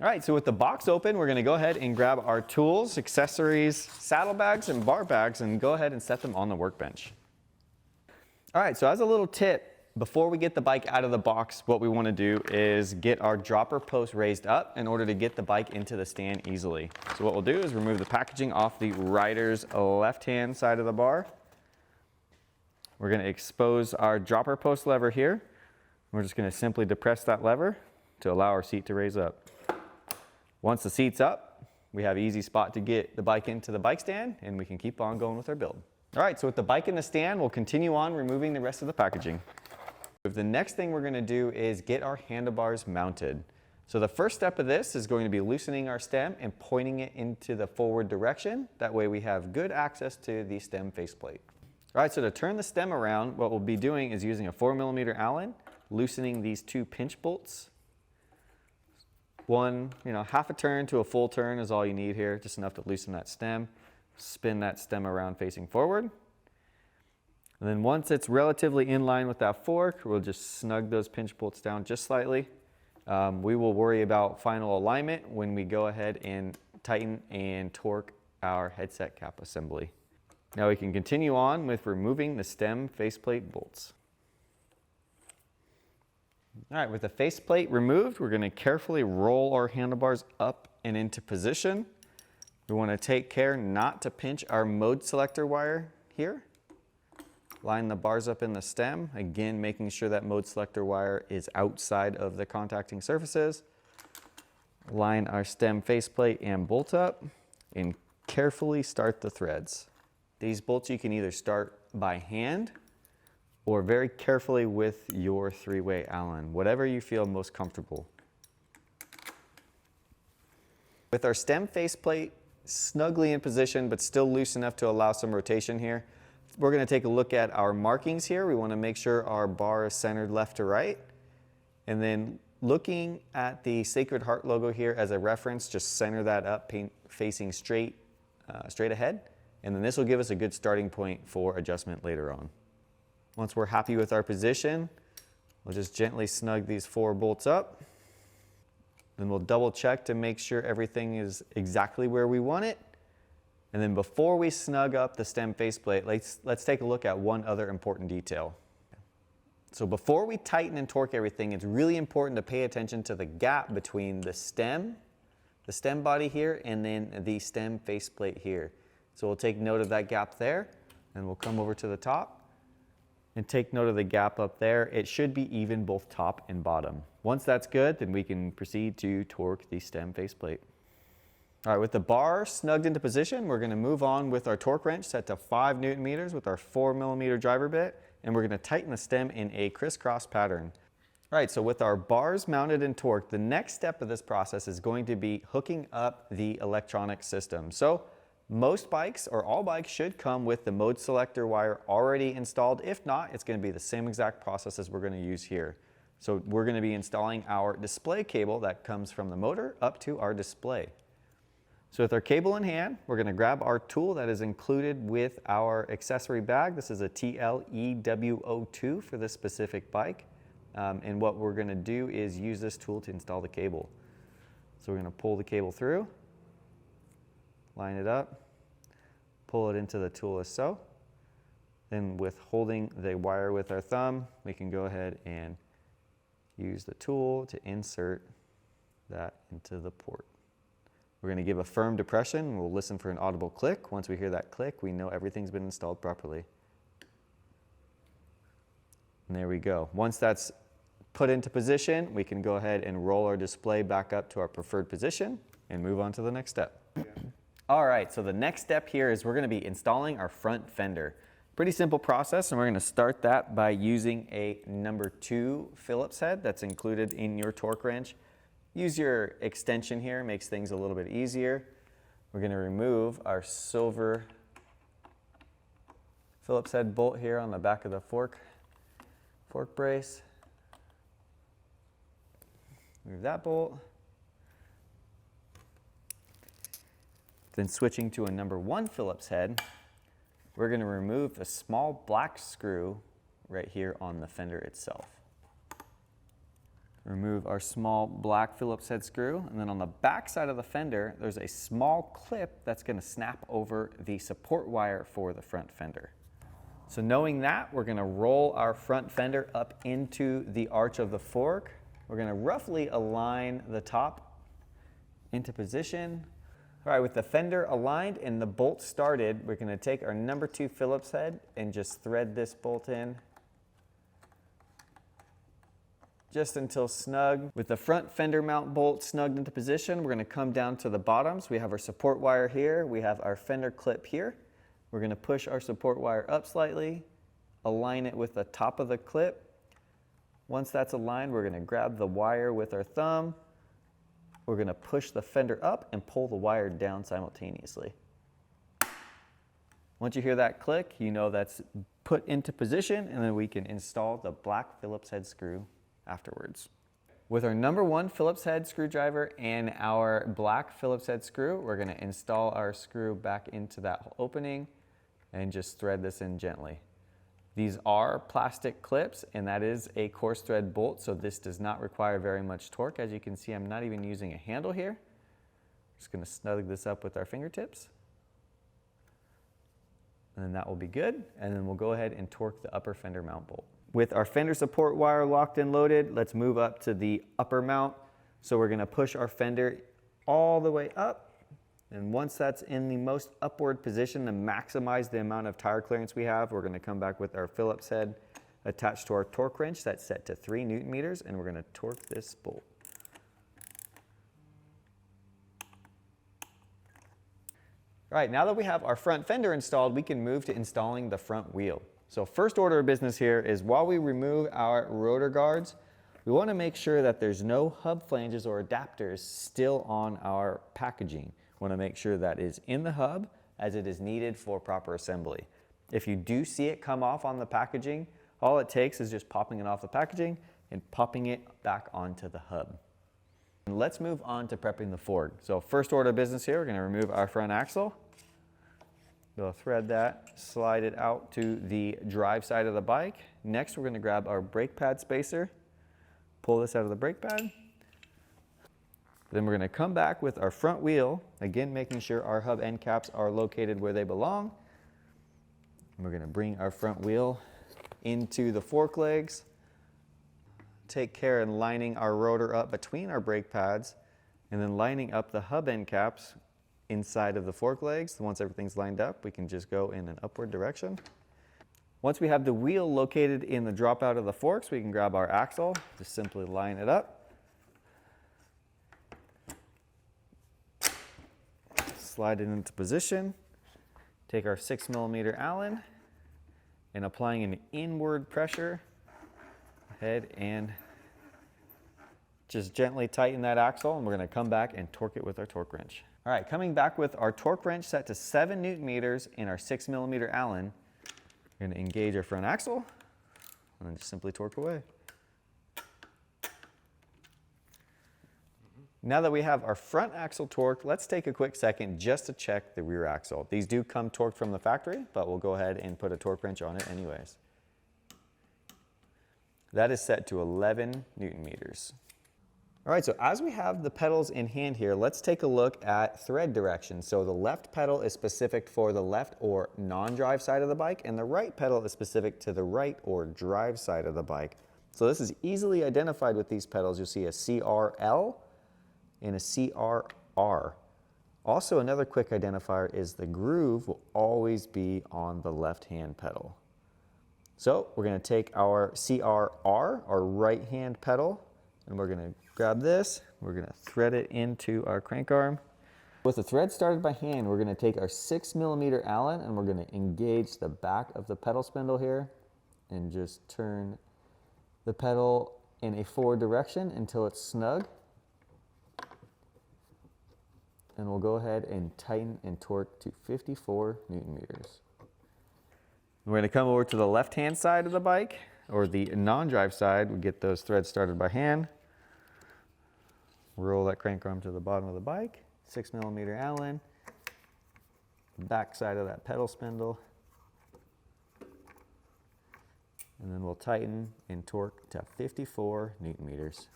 All right, so with the box open, we're gonna go ahead and grab our tools, accessories, saddlebags, and bar bags, and go ahead and set them on the workbench. All right, so as a little tip, before we get the bike out of the box, what we wanna do is get our dropper post raised up in order to get the bike into the stand easily. So what we'll do is remove the packaging off the rider's left-hand side of the bar. We're gonna expose our dropper post lever here. We're just gonna simply depress that lever to allow our seat to raise up. Once the seat's up, we have an easy spot to get the bike into the bike stand, and we can keep on going with our build. All right, so with the bike in the stand, we'll continue on removing the rest of the packaging. The next thing we're gonna do is get our handlebars mounted. So the first step of this is going to be loosening our stem and pointing it into the forward direction. That way we have good access to the stem faceplate. All right, so to turn the stem around, what we'll be doing is using a 4mm Allen, loosening these 2 pinch bolts. One, half a turn to a full turn is all you need here, just enough to loosen that stem. Spin that stem around facing forward. And then once it's relatively in line with that fork, we'll just snug those pinch bolts down just slightly. We will worry about final alignment when we go ahead and tighten and torque our headset cap assembly. Now we can continue on with removing the stem faceplate bolts. All right, with the faceplate removed, we're going to carefully roll our handlebars up and into position. We want to take care not to pinch our mode selector wire here. Line the bars up in the stem, again making sure that mode selector wire is outside of the contacting surfaces. Line our stem faceplate and bolt up, and carefully start the threads. These bolts you can either start by hand or very carefully with your 3-way Allen, whatever you feel most comfortable. With our stem faceplate snugly in position but still loose enough to allow some rotation here, we're going to take a look at our markings here. We want to make sure our bar is centered left to right. And then looking at the Sacred Heart logo here as a reference, just center that up facing straight ahead. And then this will give us a good starting point for adjustment later on. Once we're happy with our position, we'll just gently snug these 4 bolts up. Then we'll double check to make sure everything is exactly where we want it. And then before we snug up the stem faceplate, let's take a look at one other important detail. So before we tighten and torque everything, it's really important to pay attention to the gap between the stem body here, and then the stem faceplate here. So we'll take note of that gap there, and we'll come over to the top and take note of the gap up there. It should be even both top and bottom. Once that's good, then we can proceed to torque the stem faceplate. All right, with the bar snugged into position, we're gonna move on with our torque wrench set to 5 Newton meters with our 4mm driver bit, and we're gonna tighten the stem in a crisscross pattern. All right, so with our bars mounted and torqued, the next step of this process is going to be hooking up the electronic system. So most bikes, or all bikes, should come with the mode selector wire already installed. If not, it's gonna be the same exact process as we're gonna use here. So we're gonna be installing our display cable that comes from the motor up to our display. So with our cable in hand, we're gonna grab our tool that is included with our accessory bag. This is a TLEW02 for this specific bike. And what we're gonna do is use this tool to install the cable. So we're gonna pull the cable through, line it up, pull it into the tool as so. Then with holding the wire with our thumb, we can go ahead and use the tool to insert that into the port. We're going to give a firm depression. We'll listen for an audible click. Once we hear that click, we know everything's been installed properly. And there we go. Once that's put into position, we can go ahead and roll our display back up to our preferred position and move on to the next step. All right, so the next step here is we're going to be installing our front fender. Pretty simple process, and we're going to start that by using a number 2 Phillips head that's included in your torque wrench. Use your extension here, makes things a little bit easier. We're going to remove our silver Phillips head bolt here on the back of the fork brace. Remove that bolt. Then switching to a number 1 Phillips head, we're going to remove the small black screw right here on the fender itself. Remove our small black Phillips head screw, and then on the back side of the fender, there's a small clip that's going to snap over the support wire for the front fender. So knowing that, we're going to roll our front fender up into the arch of the fork. We're going to roughly align the top into position. All right, with the fender aligned and the bolt started, we're going to take our number 2 Phillips head and just thread this bolt in just until snug. With the front fender mount bolt snugged into position, we're going to come down to the bottoms. We have our support wire here. We have our fender clip here. We're going to push our support wire up slightly, align it with the top of the clip. Once that's aligned, we're going to grab the wire with our thumb. We're going to push the fender up and pull the wire down simultaneously. Once you hear that click, you know that's put into position, and then we can install the black Phillips head screw afterwards. With our number 1 Phillips head screwdriver and our black Phillips head screw, we're going to install our screw back into that opening and just thread this in gently. These are plastic clips, and that is a coarse thread bolt, so this does not require very much torque. As you can see, I'm not even using a handle here. Just going to snug this up with our fingertips. And then that will be good, and then we'll go ahead and torque the upper fender mount bolt. With our fender support wire locked and loaded, let's move up to the upper mount. So we're going to push our fender all the way up, and once that's in the most upward position to maximize the amount of tire clearance we have, we're going to come back with our Phillips head attached to our torque wrench that's set to 3 Newton meters, and we're going to torque this bolt. All right, now that we have our front fender installed, we can move to installing the front wheel. So first order of business here is while we remove our rotor guards, we want to make sure that there's no hub flanges or adapters still on our packaging. We want to make sure that is in the hub as it is needed for proper assembly. If you do see it come off on the packaging, all it takes is just popping it off the packaging and popping it back onto the hub. And let's move on to prepping the fork. So first order of business here, we're going to remove our front axle. We'll thread that, slide it out to the drive side of the bike. Next, we're going to grab our brake pad spacer, pull this out of the brake pad. Then we're going to come back with our front wheel, again making sure our hub end caps are located where they belong. And we're going to bring our front wheel into the fork legs. Take care in lining our rotor up between our brake pads, and then lining up the hub end caps inside of the fork legs. Once everything's lined up, we can just go in an upward direction. Once we have the wheel located in the dropout of the forks, we can grab our axle, just simply line it up, slide it into position, take our 6mm Allen, and applying an inward pressure, head and just gently tighten that axle, and we're going to come back and torque it with our torque wrench. All right, coming back with our torque wrench set to 7 Newton meters and our 6mm Allen, we're going to engage our front axle and then just simply torque away. Now that we have our front axle torqued, let's take a quick second just to check the rear axle. These do come torqued from the factory, but we'll go ahead and put a torque wrench on it anyways. That is set to 11 Newton meters. All right, so as we have the pedals in hand here, let's take a look at thread direction. So the left pedal is specific for the left or non-drive side of the bike, and the right pedal is specific to the right or drive side of the bike. So this is easily identified with these pedals. You'll see a CRL and a CRR. Also, another quick identifier is the groove will always be on the left-hand pedal. So we're going to take our CRR, our right-hand pedal, and we're going to grab this, we're going to thread it into our crank arm. With the thread started by hand, we're going to take our 6mm Allen and we're going to engage the back of the pedal spindle here and just turn the pedal in a forward direction until it's snug. And we'll go ahead and tighten and torque to 54 Newton meters. We're going to come over to the left-hand side of the bike, or the non-drive side. We get those threads started by hand. Roll that crank arm to the bottom of the bike, 6mm Allen, back side of that pedal spindle, and then we'll tighten and torque to 54 Newton meters.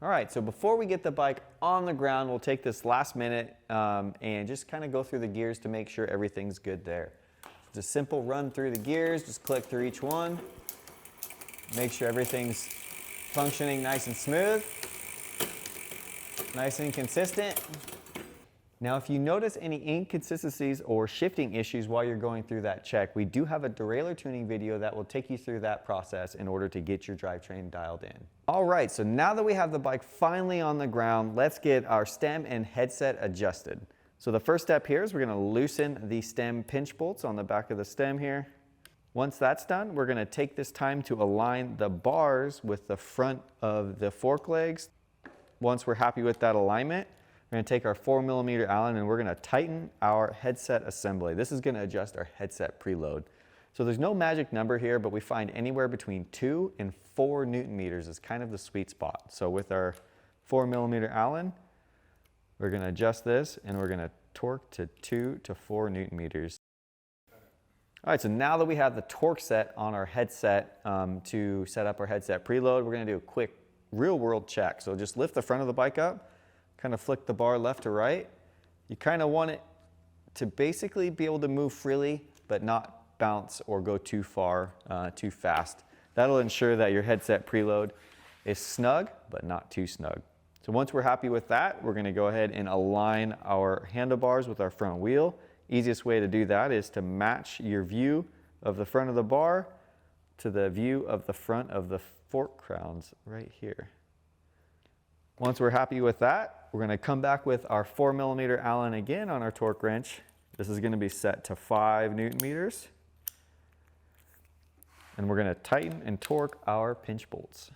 All right, so before we get the bike on the ground, we'll take this last minute and just kind of go through the gears to make sure everything's good there. It's a simple run through the gears, just click through each one. Make sure everything's functioning nice and smooth, nice and consistent. Now, if you notice any inconsistencies or shifting issues while you're going through that check, we do have a derailleur tuning video that will take you through that process in order to get your drivetrain dialed in. All right, so now that we have the bike finally on the ground, let's get our stem and headset adjusted. So the first step here is we're gonna loosen the stem pinch bolts on the back of the stem here. Once that's done, we're gonna take this time to align the bars with the front of the fork legs. Once we're happy with that alignment, we're going to take our 4mm Allen and we're going to tighten our headset assembly. This is going to adjust our headset preload. So there's no magic number here, but we find anywhere between 2 and 4 Newton meters is kind of the sweet spot. So with our 4mm Allen, we're going to adjust this and we're going to torque to 2 to 4 Newton meters. All right, so now that we have the torque set on our headset to set up our headset preload, we're going to do a quick real world check. So just lift the front of the bike up, kind of flick the bar left to right. You kind of want it to basically be able to move freely, but not bounce or go too far, too fast. That'll ensure that your headset preload is snug, but not too snug. So once we're happy with that, we're gonna go ahead and align our handlebars with our front wheel. Easiest way to do that is to match your view of the front of the bar to the view of the front of the fork crowns right here. Once we're happy with that, we're going to come back with our 4mm Allen again on our torque wrench. This is going to be set to 5 Newton meters. And we're going to tighten and torque our pinch bolts.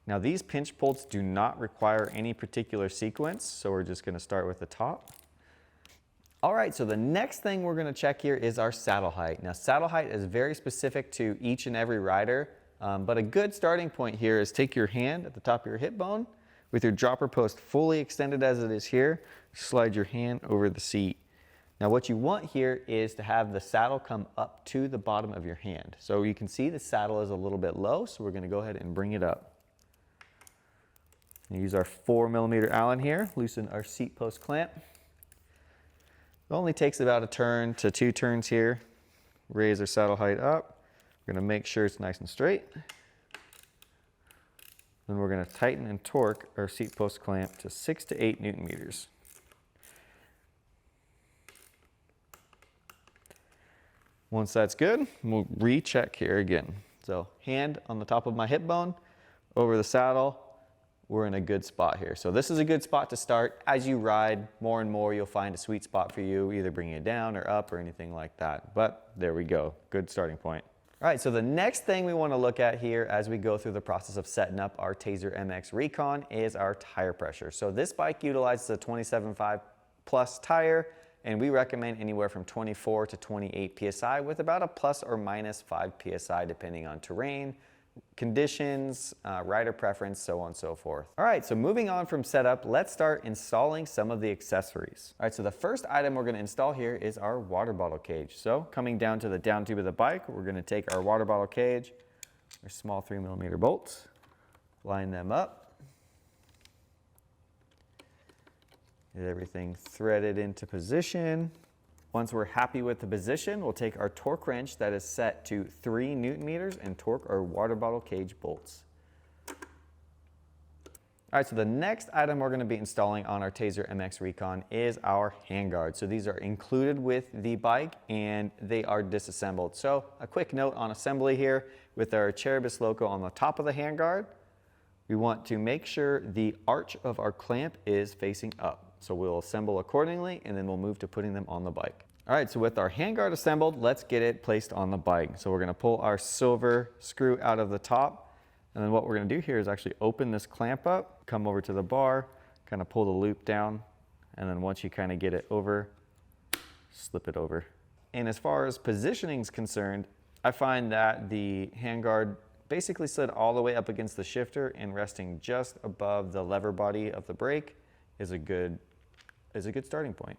Now these pinch bolts do not require any particular sequence, so we're just going to start with the top. All right, so the next thing we're going to check here is our saddle height. Now saddle height is very specific to each and every rider, but a good starting point here is take your hand at the top of your hip bone, with your dropper post fully extended as it is here, slide your hand over the seat. Now what you want here is to have the saddle come up to the bottom of your hand. So you can see the saddle is a little bit low, so we're going to go ahead and bring it up. Use our 4mm Allen here, loosen our seat post clamp. It only takes about a turn to 2 turns here. Raise our saddle height up. We're going to make sure it's nice and straight. Then we're going to tighten and torque our seat post clamp to 6 to 8 Newton meters. Once that's good, we'll recheck here again. So hand on the top of my hip bone, over the saddle, we're in a good spot here. So this is a good spot to start. As you ride more and more, you'll find a sweet spot for you, either bringing it down or up or anything like that. But there we go, good starting point. All right, so the next thing we want to look at here as we go through the process of setting up our INTENSE MX Recon is our tire pressure. So this bike utilizes a 27.5 plus tire, and we recommend anywhere from 24 to 28 PSI with about a plus or minus 5 PSI depending on terrain, conditions, rider preference, so on and so forth. All right, so moving on from setup, let's start installing some of the accessories. All right, so the first item we're going to install here is our water bottle cage. So coming down to the down tube of the bike, we're going to take our water bottle cage, our small 3mm bolts, line them up, get everything threaded into position. Once we're happy with the position, we'll take our torque wrench that is set to 3 Newton meters and torque our water bottle cage bolts. All right, so the next item we're going to be installing on our INTENSE MX Recon is our handguards. So these are included with the bike and they are disassembled. So a quick note on assembly here with our Cherubus logo on the top of the handguard. We want to make sure the arch of our clamp is facing up. So we'll assemble accordingly and then we'll move to putting them on the bike. All right, so with our handguard assembled, let's get it placed on the bike. So we're gonna pull our silver screw out of the top. And then what we're gonna do here is actually open this clamp up, come over to the bar, kind of pull the loop down. And then once you kind of get it over, slip it over. And as far as positioning is concerned, I find that the handguard basically slid all the way up against the shifter and resting just above the lever body of the brake is a good starting point.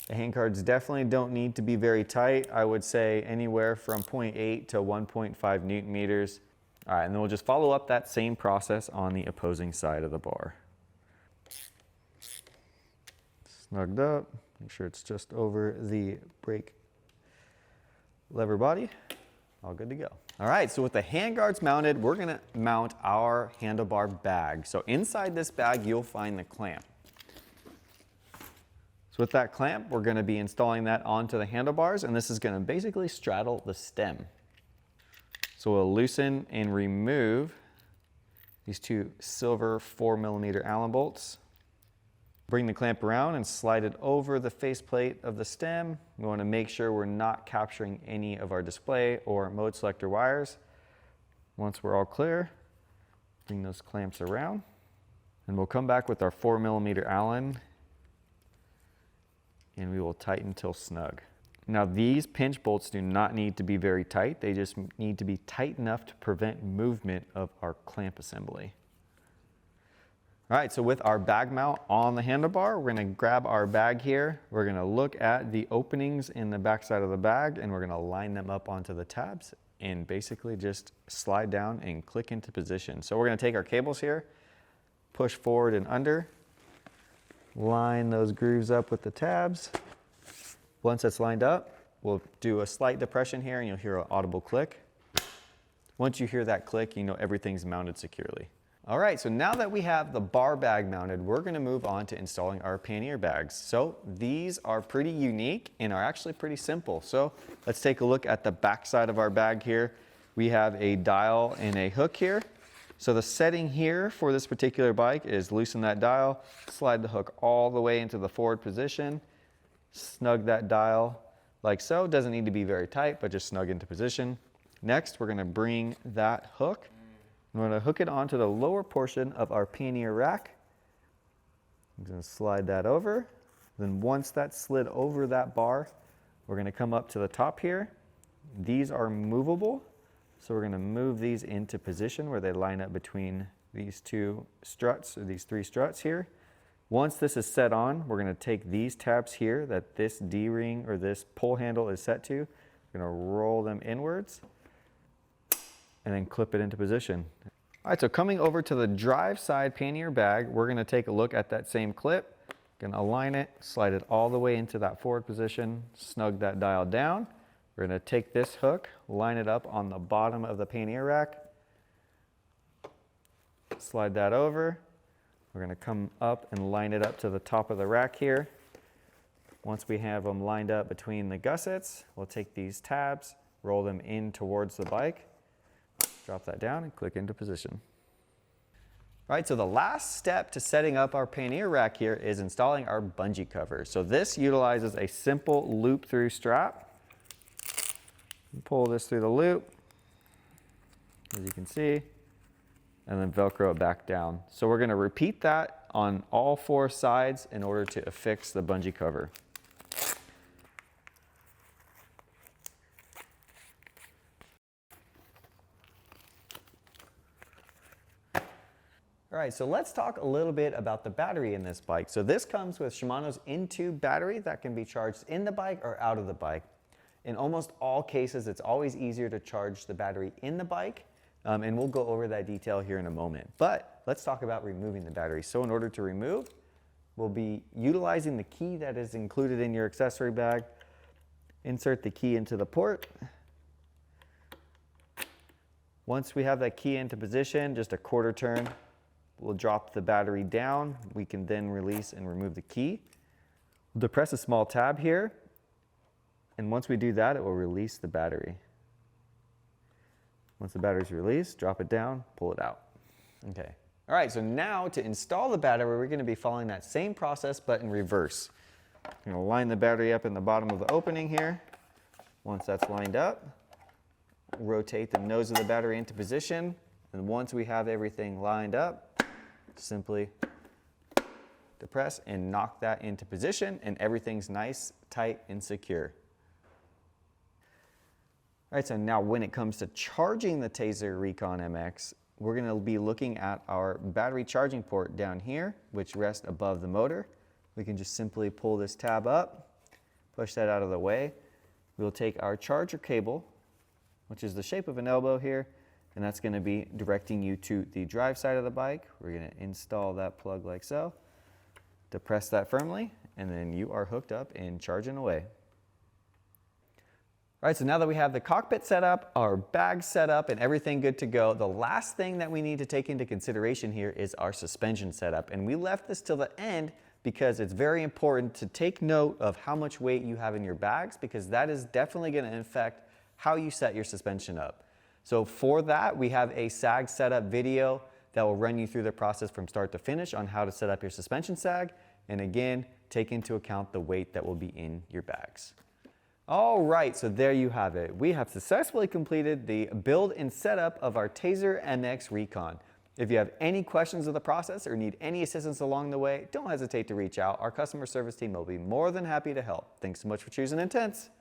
The handguards definitely don't need to be very tight. I would say anywhere from 0.8 to 1.5 Newton meters. All right, and then we'll just follow up that same process on the opposing side of the bar. Snugged up, make sure it's just over the brake lever body. All good to go. All right, so with the handguards mounted, we're gonna mount our handlebar bag. So inside this bag, you'll find the clamp. So with that clamp, we're gonna be installing that onto the handlebars, and this is gonna basically straddle the stem. So we'll loosen and remove these two silver 4mm Allen bolts. Bring the clamp around and slide it over the faceplate of the stem. We want to make sure we're not capturing any of our display or mode selector wires. Once we're all clear, bring those clamps around, and we'll come back with our 4mm Allen, and we will tighten till snug. Now these pinch bolts do not need to be very tight. They just need to be tight enough to prevent movement of our clamp assembly. All right, so with our bag mount on the handlebar, we're gonna grab our bag here. We're gonna look at the openings in the back side of the bag, and we're gonna line them up onto the tabs and basically just slide down and click into position. So we're gonna take our cables here, push forward and under, line those grooves up with the tabs. Once it's lined up, we'll do a slight depression here and you'll hear an audible click. Once you hear that click, you know everything's mounted securely. All right, so now that we have the bar bag mounted, we're gonna move on to installing our pannier bags. So these are pretty unique and are actually pretty simple. So let's take a look at the back side of our bag here. We have a dial and a hook here. So the setting here for this particular bike is loosen that dial, slide the hook all the way into the forward position, snug that dial like so. Doesn't need to be very tight, but just snug into position. Next, we're gonna bring that hook. I'm gonna hook it onto the lower portion of our pannier rack. I'm gonna slide that over. Then once that's slid over that bar, we're gonna come up to the top here. These are movable, so we're gonna move these into position where they line up between these two struts, or these three struts here. Once this is set on, we're gonna take these tabs here that this D-ring or this pull handle is set to. We're gonna roll them inwards and then clip it into position. All right, so coming over to the drive side pannier bag, we're gonna take a look at that same clip. Gonna align it, slide it all the way into that forward position, snug that dial down. We're gonna take this hook, line it up on the bottom of the pannier rack, slide that over. We're gonna come up and line it up to the top of the rack here. Once we have them lined up between the gussets, we'll take these tabs, roll them in towards the bike, drop that down and click into position. All right, so the last step to setting up our pannier rack here is installing our bungee cover. So this utilizes a simple loop through strap. Pull this through the loop, as you can see, and then Velcro it back down. So we're gonna repeat that on all four sides in order to affix the bungee cover. All right, so let's talk a little bit about the battery in this bike. So this comes with Shimano's in-tube battery that can be charged in the bike or out of the bike. In almost all cases, it's always easier to charge the battery in the bike, and we'll go over that detail here in a moment. But let's talk about removing the battery. So in order to remove, we'll be utilizing the key that is included in your accessory bag. Insert the key into the port. Once we have that key into position, just a quarter turn, we'll drop the battery down. We can then release and remove the key. We'll depress a small tab here, and once we do that, it will release the battery. Once the battery's released, drop it down, pull it out. Okay. All right, so now to install the battery, we're gonna be following that same process, but in reverse. We're gonna line the battery up in the bottom of the opening here. Once that's lined up, rotate the nose of the battery into position. And once we have everything lined up, simply depress and knock that into position, and everything's nice, tight, and secure. All right, so now when it comes to charging the INTENSE Recon MX, we're gonna be looking at our battery charging port down here, which rests above the motor. We can just simply pull this tab up, push that out of the way. We'll take our charger cable, which is the shape of an elbow here, and that's going to be directing you to the drive side of the bike. We're going to install that plug like so, depress that firmly, and then you are hooked up and charging away. All right, so now that we have the cockpit set up, our bag set up, and everything good to go, the last thing that we need to take into consideration here is our suspension setup. And we left this till the end because it's very important to take note of how much weight you have in your bags, because that is definitely going to affect how you set your suspension up. So for that, we have a sag setup video that will run you through the process from start to finish on how to set up your suspension sag. And again, take into account the weight that will be in your bags. All right, so there you have it. We have successfully completed the build and setup of our Taser MX Recon. If you have any questions of the process or need any assistance along the way, don't hesitate to reach out. Our customer service team will be more than happy to help. Thanks so much for choosing Intense.